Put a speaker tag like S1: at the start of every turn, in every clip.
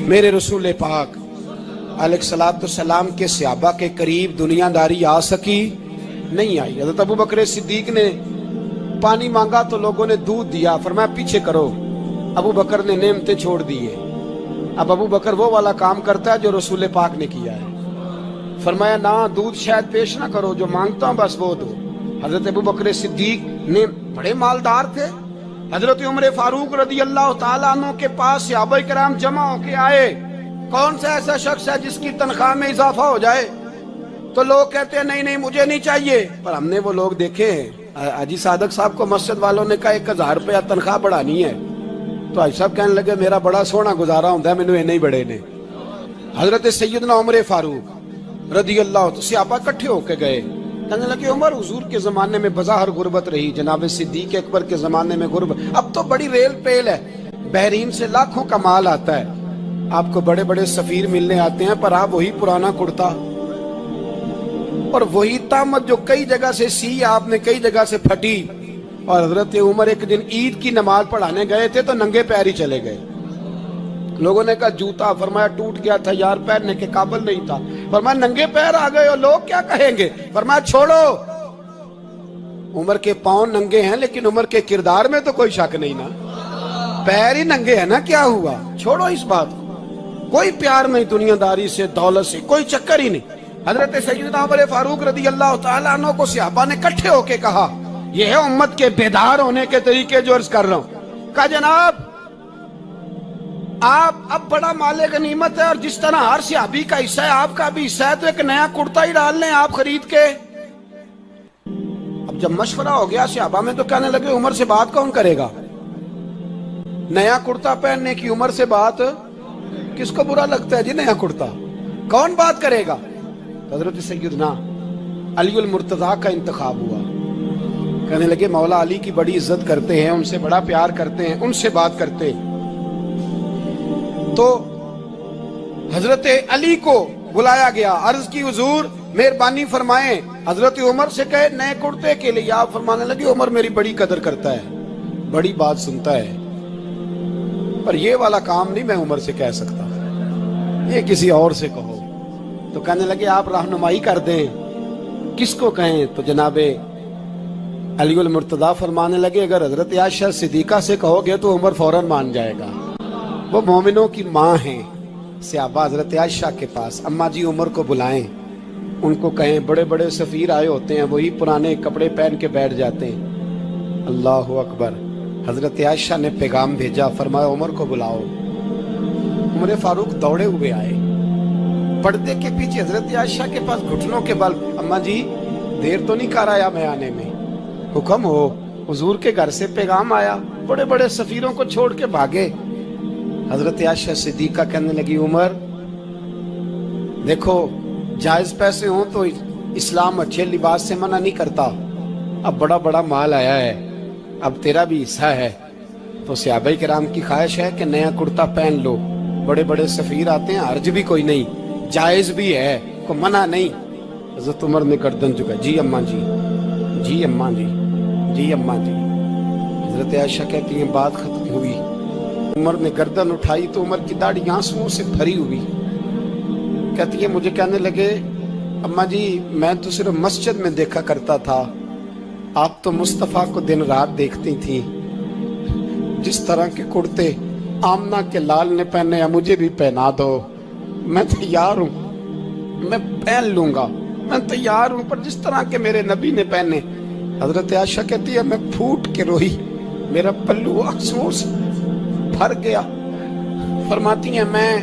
S1: میرے رسول پاک علیہ کے صحابہ کے قریب دنیاداری آ سکی نہیں آئی۔ حضرت ابو بکر صدیق نے پانی مانگا تو لوگوں نے دودھ دیا، فرمایا پیچھے کرو۔ ابو بکر نے نعمتیں چھوڑ دیے۔ اب ابو بکر وہ والا کام کرتا ہے جو رسول پاک نے کیا ہے۔ فرمایا نہ دودھ شاید پیش نہ کرو، جو مانگتا ہوں بس وہ دو۔ حضرت ابو بکر صدیق نے بڑے مالدار تھے۔ حضرت عمر فاروق رضی اللہ تعالیٰ عنہ کے پاس صحابہ کرام جمع ہو کے آئے، کون سا ایسا شخص ہے جس کی تنخواہ میں اضافہ ہو جائے؟ تو لوگ کہتے ہیں نہیں مجھے نہیں چاہیے۔ پر ہم نے وہ لوگ دیکھے ہیں، حاجی صادق صاحب کو مسجد والوں نے کہا 1000 روپیہ تنخواہ بڑھانی ہے، تو حاجی صاحب کہنے لگے میرا بڑا سونا گزارا ہوتا ہے، میں نے نہیں بڑھے نے۔ حضرت سیدنا عمر فاروق رضی اللہ تو صحابہ اکٹھے ہو کے گئے، کہنے لگے عمر حضور کے زمانے میں بظاہر غربت رہی، جناب صدیق اکبر کے زمانے میں غربت، اب تو بڑی ریل پیل ہے، بحرین سے لاکھوں کا مال آتا ہے، آپ کو بڑے بڑے سفیر ملنے آتے ہیں، پر آپ وہی پرانا کرتا اور وہی طامت جو کئی جگہ سے سی آپ نے کئی جگہ سے پھٹی۔ اور حضرت عمر ایک دن عید کی نماز پڑھانے گئے تھے تو ننگے پیر ہی چلے گئے۔ لوگوں نے کہا جوتا، فرمایا ٹوٹ گیا تھا یار، پہننے کے قابل نہیں تھا۔ فرمایا ننگے پیر آ گئے اور لوگ کیا کہیں گے؟ فرمایا چھوڑو، عمر کے پاؤں ننگے ہیں لیکن عمر کے کردار میں تو کوئی شک نہیں نا، پیر ہی ننگے ہیں نا، کیا ہوا؟ چھوڑو اس بات کو، کوئی پیار نہیں دنیا داری سے، دولت سے، کوئی چکر ہی نہیں۔ حضرت سیدنا عمر فاروق رضی اللہ تعالیٰ عنہ کو صحابہ نے کٹھے ہو کے کہا، یہ ہے امت کے بیدار ہونے کے طریقے جو عرض کر رہا ہوں۔ کہا جناب آپ اب بڑا مال غنیمت ہے اور جس طرح ہر صحابی کا حصہ ہے آپ کا بھی حصہ ہے، تو ایک نیا کرتا ہی ڈال لیں آپ خرید کے۔ اب جب مشورہ ہو گیا صحابہ میں تو کہنے لگے عمر سے بات کون کرے گا؟ نیا کرتا پہننے کی عمر سے بات کس کو برا لگتا ہے جی؟ نیا کرتا کون بات کرے گا؟ حضرت سیدنا علی المرتضیٰ کا انتخاب ہوا۔ کہنے لگے مولا علی کی بڑی عزت کرتے ہیں، ان سے بڑا پیار کرتے ہیں، ان سے بات کرتے۔ تو حضرت علی کو بلایا گیا، عرض کی حضور مہربانی فرمائیں، حضرت عمر سے کہے نئے کرتے کے لیے۔ آپ فرمانے لگے عمر میری بڑی قدر کرتا ہے، بڑی بات سنتا ہے، پر یہ والا کام نہیں میں عمر سے کہہ سکتا، یہ کسی اور سے کہو۔ تو کہنے لگے آپ رہنمائی کر دیں، کس کو کہیں؟ تو جناب علی المرتضیٰ فرمانے لگے اگر حضرت عائشہ صدیقہ سے کہو گے تو عمر فوراً مان جائے گا، وہ مومنوں کی ماں ہیں۔ صحابہ حضرت عائشہ کے پاس، اماں جی عمر کو بلائیں، ان کو کہیں بڑے بڑے سفیر آئے ہوتے ہیں، وہی پرانے کپڑے پہن کے بیٹھ جاتے ہیں۔ اللہ اکبر۔ حضرت عائشہ نے پیغام بھیجا، فرمایا عمر کو بلاؤ۔ عمر فاروق دوڑے ہوئے آئے، پردے کے پیچھے حضرت عائشہ کے پاس گھٹنوں کے بل، اماں جی دیر تو نہیں کر آیا میں آنے میں؟ حکم ہو، حضور کے گھر سے پیغام آیا، بڑے بڑے سفیروں کو چھوڑ کے بھاگے۔ حضرت عائشہ صدیقہ کہنے لگی عمر دیکھو جائز پیسے ہوں تو اسلام اچھے لباس سے منع نہیں کرتا، اب بڑا بڑا مال آیا ہے، اب تیرا بھی حصہ ہے، تو صحابہ کرام کی خواہش ہے کہ نیا کرتا پہن لو، بڑے بڑے سفیر آتے ہیں، حرج بھی کوئی نہیں، جائز بھی ہے، کوئی منع نہیں۔ حضرت عمر نے گردن جھکا، جی اماں جی، جی اماں جی، جی اماں جی۔ حضرت عائشہ کہتی ہیں بات ختم ہوئی، عمر نے گردن اٹھائی تو عمر کی داڑھی آنسوؤں سے بھری ہوئی، کہتی ہے مجھے کہنے لگے اماں جی میں تو صرف مسجد میں دیکھا کرتا تھا، آپ تو مصطفیٰ کو دن رات دیکھتی تھی، جس طرح کے کرتے آمنہ کے لال نے پہنے ہیں مجھے بھی پہنا دو، میں تیار ہوں، میں پہن لوں گا، میں تیار ہوں، پر جس طرح کے میرے نبی نے پہنے۔ حضرت عائشہ کہتی ہے میں پھوٹ کے روئی، میرا پلو آنسوؤں سے بھر گیا۔ فرماتی ہیں میں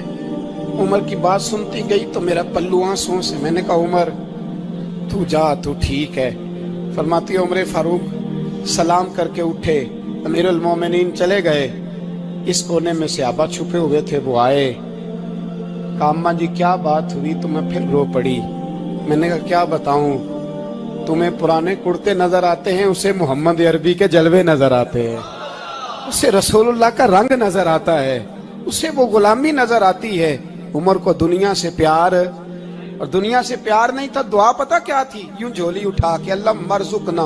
S1: عمر کی بات سنتی گئی تو میرا پلو آنسوؤں سے، میں نے کہا عمر تو جا، تو ٹھیک ہے۔ فرماتی ہے عمر فاروق سلام کر کے اٹھے، امیر المومنین چلے گئے، اس کونے میں صحابہ چھپے ہوئے تھے، وہ آئے، کہا اماں جی کیا بات ہوئی؟ تو میں پھر رو پڑی۔ میں نے کہا کیا بتاؤں، تمہیں پرانے کرتے نظر آتے ہیں، اسے محمد عربی کے جلوے نظر آتے ہیں، اسے رسول اللہ کا رنگ نظر آتا ہے، اسے وہ غلامی نظر آتی ہے۔ عمر کو دنیا سے پیار، اور دنیا سے پیار نہیں تھا، دعا پتہ کیا تھی؟ یوں جھولی اٹھا کے اللہ مرزقنا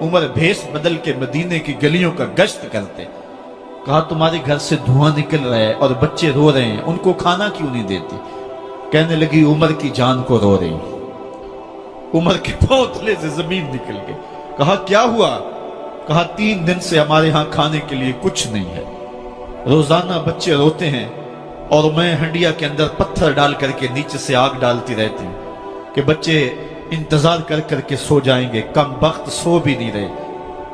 S2: عمر بھیس بدل کے مدینے کی گلیوں کا گشت کرتے. کہا تمہارے گھر سے دھواں نکل رہا ہے اور بچے رو رہے ہیں, ان کو کھانا کیوں نہیں دیتی؟ کہنے لگی عمر کی جان کو رو رہی. عمر کے پاؤں تلے سے زمین نکل گئی. کہا کیا ہوا؟ کہا 3 دن سے ہمارے ہاں کھانے کے لیے کچھ نہیں ہے. روزانہ بچے روتے ہیں اور میں ہنڈیا کے اندر پتھر ڈال کر کے نیچے سے آگ ڈالتی رہتی ہوں کہ بچے انتظار کر کر کے سو جائیں گے. کم وقت سو بھی نہیں رہے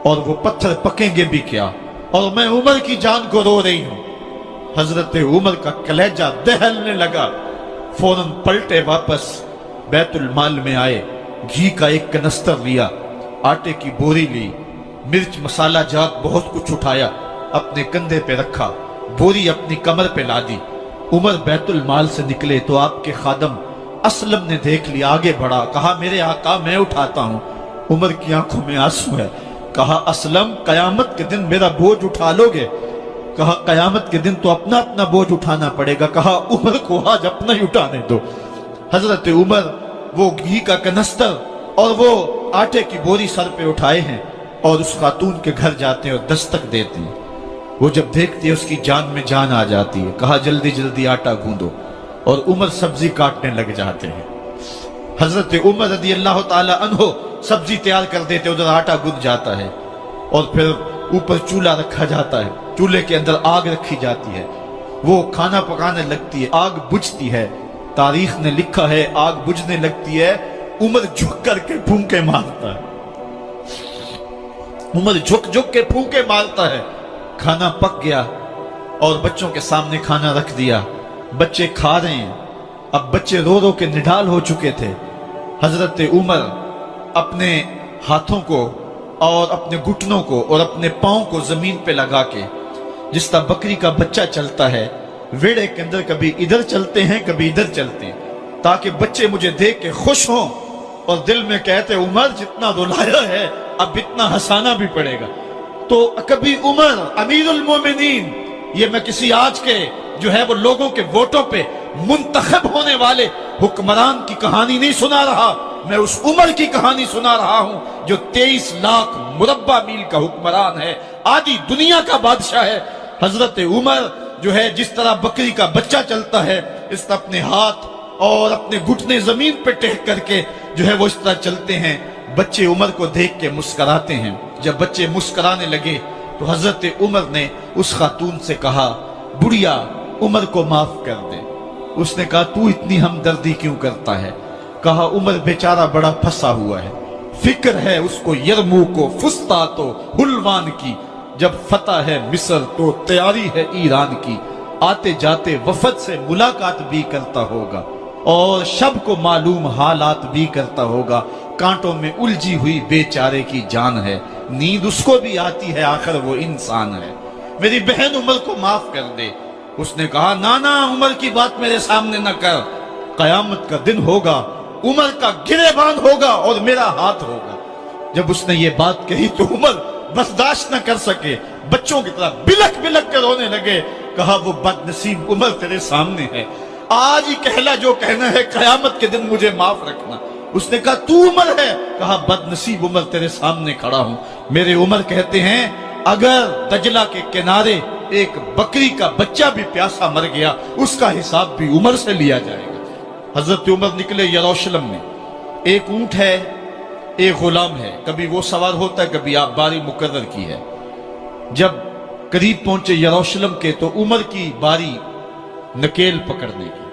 S2: اور وہ پتھر پکیں گے بھی کیا, اور میں عمر کی جان کو رو رہی ہوں. حضرت عمر کا کلیجہ دہلنے لگا. فوراً پلٹے واپس بیت المال میں آئے, گھی کا ایک کنستر لیا, آٹے کی بوری لی, مرچ مسالہ جات بہت کچھ اٹھایا, اپنے کندھے پہ رکھا, بوری اپنی کمر پہ لا دی. عمر بیت المال سے نکلے تو آپ کے خادم اسلم نے دیکھ لیا, آگے بڑھا, کہا میرے آقا میں اٹھاتا ہوں. عمر کی آنکھوں میں آنسو ہے. کہا اسلم قیامت کے دن میرا بوجھ اٹھا لو گے؟ کہا قیامت کے دن تو اپنا اپنا بوجھ اٹھانا پڑے گا. کہا عمر کو آج اپنا ہی اٹھانے دو. حضرت عمر وہ گھی کا کنستر اور وہ آٹے کی بوری سر پہ اٹھائے ہیں اور اس خاتون کے گھر جاتے ہیں اور دستک دیتے ہیں. وہ جب دیکھتے ہیں اس کی جان میں جان آ جاتی ہے. کہا جلدی جلدی آٹا گوندو, اور عمر سبزی کاٹنے لگ جاتے ہیں. حضرت عمر رضی اللہ تعالی عنہ سبزی تیار کر دیتے, ادھر آٹا گند جاتا ہے اور پھر اوپر چولہا رکھا جاتا ہے, چولہے کے اندر آگ رکھی جاتی ہے, وہ کھانا پکانے لگتی ہے, آگ بجھتی ہے. تاریخ نے لکھا ہے آگ بجھنے لگتی ہے, عمر جھک کر کے پھونکے مارتا ہے. عمر جھک جھک کے پھونکے مارتا ہے. کھانا پک گیا اور بچوں کے سامنے کھانا رکھ دیا. بچے کھا رہے ہیں. اب بچے رو رو کے نڈال ہو چکے تھے. حضرت عمر اپنے ہاتھوں کو اور اپنے گھٹنوں کو اور اپنے پاؤں کو زمین پہ لگا کے, جس طرح بکری کا بچہ چلتا ہے ویڑے کے اندر, کبھی ادھر چلتے ہیں کبھی ادھر چلتے ہیں, تاکہ بچے مجھے دیکھ کے خوش ہوں اور دل میں کہتے عمر جتنا رلایا ہے اب اتنا ہنسانا بھی پڑے گا. تو کبھی عمر امیر المومنین, یہ میں کسی آج کے جو ہے وہ لوگوں کے ووٹوں پہ منتخب ہونے والے حکمران کی کہانی نہیں سنا رہا, میں اس عمر کی کہانی سنا رہا ہوں جو 23 لاکھ مربع میل کا حکمران ہے, آدھی دنیا کا بادشاہ ہے. حضرت عمر جو ہے جس طرح بکری کا بچہ چلتا ہے اس طرح اپنے ہاتھ اور اپنے گھٹنے زمین پہ ٹیک کر کے جو ہے وہ اس طرح چلتے ہیں. بچے عمر کو دیکھ کے مسکراتے ہیں. جب بچے مسکرانے لگے تو حضرت عمر نے اس خاتون سے کہا بڑھیا عمر کو معاف کر دے. اس نے کہا تو اتنی ہمدردی کیوں کرتا ہے؟ کہا عمر بیچارہ بڑا پھنسا ہوا ہے, فکر ہے اس کو یرموک و فسطاط و حلوان کی, جب فتح ہے مصر تو تیاری ہے ایران کی, آتے جاتے وفد سے ملاقات بھی کرتا ہوگا اور شب کو معلوم حالات بھی کرتا ہوگا. کانٹوں میں الجھی ہوئی بیچارے کی جان ہے, نیند اس کو بھی آتی ہے, آخر وہ انسان ہے, میری بہن عمر کو معاف کر دے. اس نے کہا نانا عمر کی بات میرے سامنے نہ کر, قیامت کا دن ہوگا, عمر کا گریبان ہوگا اور میرا ہاتھ ہوگا. جب اس نے یہ بات کہی تو عمر برداشت نہ کر سکے, بچوں کی طرح بلک بلک کر رونے لگے. کہا وہ بد نصیب عمر تیرے سامنے ہے, آج ہی کہلا جو کہنا ہے, قیامت کے دن مجھے معاف رکھنا. اس نے کہا تو عمر ہے؟ کہا بد نصیب عمر تیرے سامنے کھڑا ہوں. میرے عمر کہتے ہیں اگر دجلہ کے کنارے ایک بکری کا بچہ بھی پیاسا مر گیا اس کا حساب بھی عمر سے لیا جائے گا. حضرت عمر نکلے یروشلم میں. ایک اونٹ ہے, ایک غلام ہے, کبھی وہ سوار ہوتا ہے کبھی آپ باری مقرر کی ہے. جب قریب پہنچے یروشلم کے تو عمر کی باری نکیل پکڑنے کی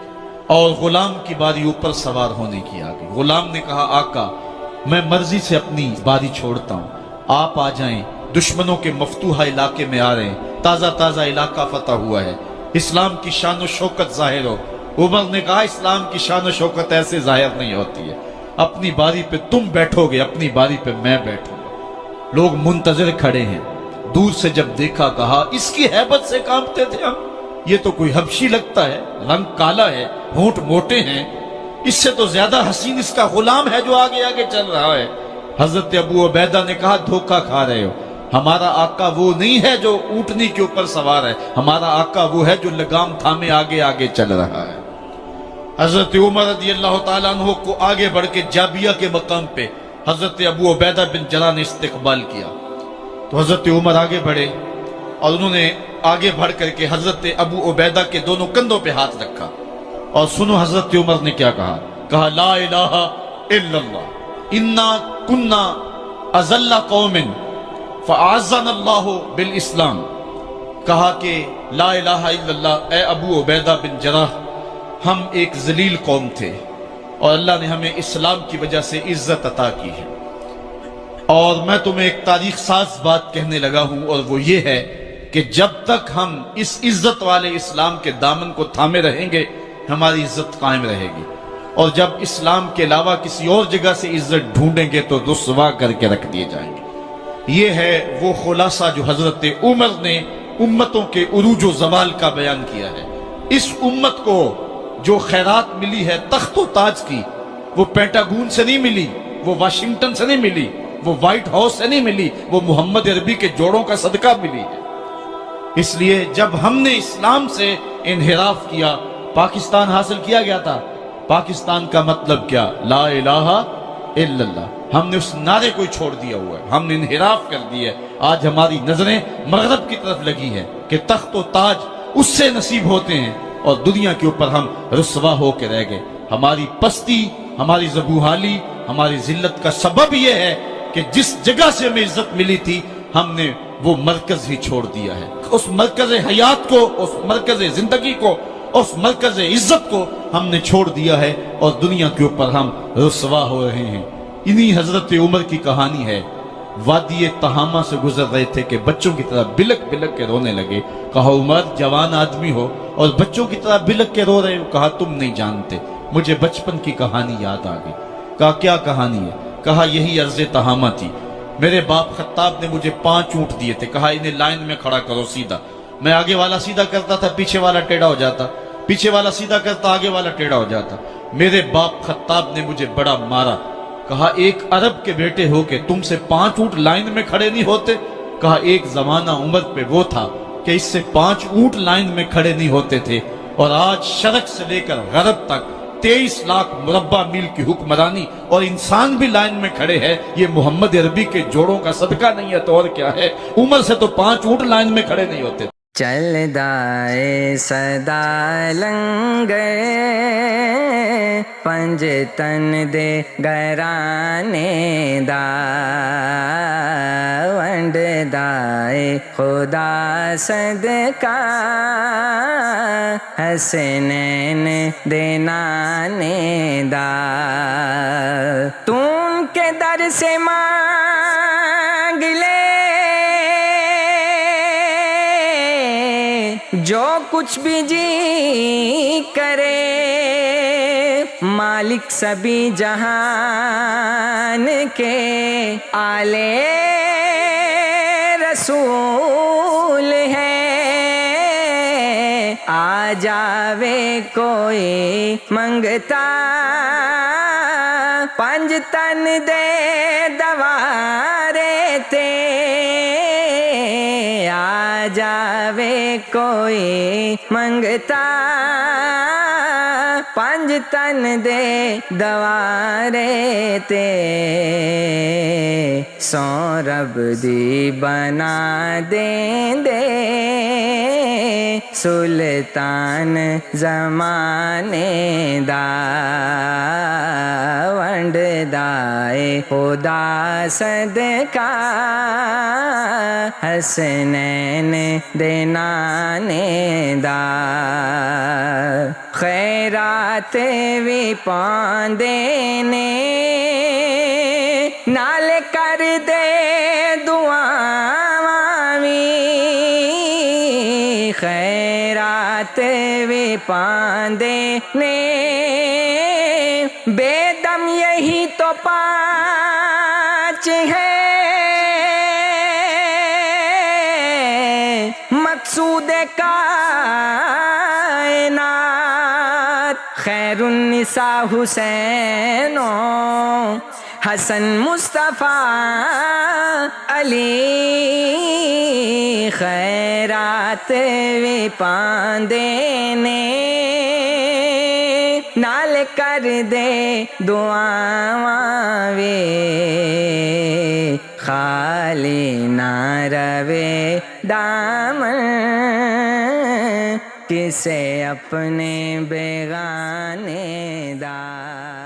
S2: اور غلام کی باری اوپر سوار ہونے کی آ گئی. غلام نے کہا آقا میں مرضی سے اپنی باری چھوڑتا ہوں, آپ آ جائیں, دشمنوں کے مفتوحہ علاقے میں آ رہے ہیں, تازہ تازہ علاقہ فتح ہوا ہے, اسلام کی شان و شوکت ظاہر ہو. عمر نے کہا اسلام کی شان و شوکت ایسے ظاہر نہیں ہوتی ہے, اپنی باری پہ تم بیٹھو گے, اپنی باری پہ میں بیٹھوں گا. لوگ منتظر کھڑے ہیں. دور سے جب دیکھا کہا اس کی ہیبت سے کانپتے تھے ہم, یہ تو کوئی حبشی لگتا ہے, رنگ کالا ہے, ہونٹ موٹے ہیں, اس سے تو زیادہ حسین اس کا غلام ہے جو آگے آگے چل رہا ہے. حضرت ابو عبیدہ نے کہا دھوکہ کھا رہے ہو, ہمارا آقا وہ نہیں ہے جو اونٹنی کے اوپر سوار ہے, ہمارا آقا وہ ہے جو لگام تھامے آگے آگے چل رہا ہے. حضرت عمر رضی اللہ تعالیٰ عنہ کو آگے بڑھ کے جابیہ کے مقام پہ حضرت ابو عبیدہ بن جراح نے استقبال کیا تو حضرت عمر آگے بڑھے اور انہوں نے آگے بڑھ کر کے حضرت ابو عبیدہ کے دونوں کندھوں پہ ہاتھ رکھا اور سنو حضرت عمر نے کیا کہا لا الہ الا اللہ انا کنا اذل قوم فاعزنا اللہ بالاسلام. کہا کہ لا الہ الا اللہ، اے ابو عبیدہ بن جراح، ہم ایک ذلیل قوم تھے اور اللہ نے ہمیں اسلام کی وجہ سے عزت عطا کی ہے. اور میں تمہیں ایک تاریخ ساز بات کہنے لگا ہوں، اور وہ یہ ہے کہ جب تک ہم اس عزت والے اسلام کے دامن کو تھامے رہیں گے ہماری عزت قائم رہے گی، اور جب اسلام کے علاوہ کسی اور جگہ سے عزت ڈھونڈیں گے تو رسوا کر کے رکھ دیے جائیں گے. یہ ہے وہ خلاصہ جو حضرت عمر نے امتوں کے عروج و زوال کا بیان کیا ہے. اس امت کو جو خیرات ملی ہے تخت و تاج کی، وہ پینٹاگون سے نہیں ملی، وہ واشنگٹن سے نہیں ملی، وہ وائٹ ہاؤس سے نہیں ملی، وہ محمد عربی کے جوڑوں کا صدقہ ملی ہے. اس لیے جب ہم نے اسلام سے انحراف کیا، پاکستان حاصل کیا گیا تھا. پاکستان کا مطلب کیا؟ لا الہ الا اللہ. ہم نے اس نعرے کو چھوڑ دیا ہوا ہے، ہم نے انحراف کر دیا ہے. آج ہماری نظریں مغرب کی طرف لگی ہیں کہ تخت و تاج اس سے نصیب ہوتے ہیں، اور دنیا کے اوپر ہم رسوا ہو کے رہ گئے. ہماری پستی، ہماری زبوحالی، ہماری ذلت کا سبب یہ ہے کہ جس جگہ سے ہمیں عزت ملی تھی ہم نے وہ مرکز ہی چھوڑ دیا ہے. اس مرکز حیات کو، اس مرکز زندگی کو، اس مرکز عزت کو ہم نے چھوڑ دیا ہے، اور دنیا کے اوپر ہم رسوا ہو رہے ہیں. انہی حضرت عمر کی کہانی ہے. وادی تہامہ سے گزر رہے تھے کہ بچوں کی طرح بلک بلک کے رونے لگے. کہا عمر جوان آدمی ہو اور بچوں کی طرح بلک کے رو رہے ہو. کہا تم نہیں جانتے، مجھے بچپن کی کہانی یاد آ گئی. کہا کیا کہانی ہے؟ کہا یہی عرض تہامہ تھی. میرے باپ خطاب نے مجھے 5 اونٹ دیے تھے. کہا انہیں لائن میں کھڑا کرو سیدھا. میں آگے والا سیدھا کرتا تھا، پیچھے والا ٹیڑھا ہو جاتا، پیچھے والا سیدھا کرتا، آگے والا ٹیڑھا ہو جاتا. میرے باپ خطاب نے مجھے بڑا مارا. کہا ایک عرب کے بیٹے ہو کہ تم سے 5 اونٹ لائن میں کھڑے نہیں ہوتے؟ کہا ایک زمانہ عمر پہ وہ تھا کہ اس سے 5 اونٹ لائن میں کھڑے نہیں ہوتے تھے، اور آج شرق سے لے کر غرب تک 23 لاکھ مربع میل کی حکمرانی اور انسان بھی لائن میں کھڑے ہیں. یہ محمد عربی کے جوڑوں کا صدقہ نہیں ہے تو اور کیا ہے؟ عمر سے تو 5 اونٹ لائن میں کھڑے نہیں ہوتے.
S3: چل دائے صدا لنگے پنج تن دے گرانے دا ونڈ دائے خدا صدقہ حسنین دے نانے دا. تم کے در سے مانگ لے جو کچھ بھی جی کرے، مالک سبھی جہان کے آلے رسول ہے. آ جاوے کوئی منگتا پنج تن دے دوارے تے، آ جاوے کوئی منگتا پنج تن دے دوارے تے. سو رب دی بنا دیں دے سلطان زمانے دا ونڈ دائے خدا صدقہ حسنین دے نانے دا. خیرات وی پاندے نے نال کر دے دعاواں وی، خیرات وی پاندے نے بے دم یہی تو پانچ ہے مقصود کائنات. خیر النساء حسین حسن مصطفیٰ علی، خیرات وی پاندے نے نال کر دے دعاواں وے خالی نہ روے دامن کسے اپنے بیگانے دا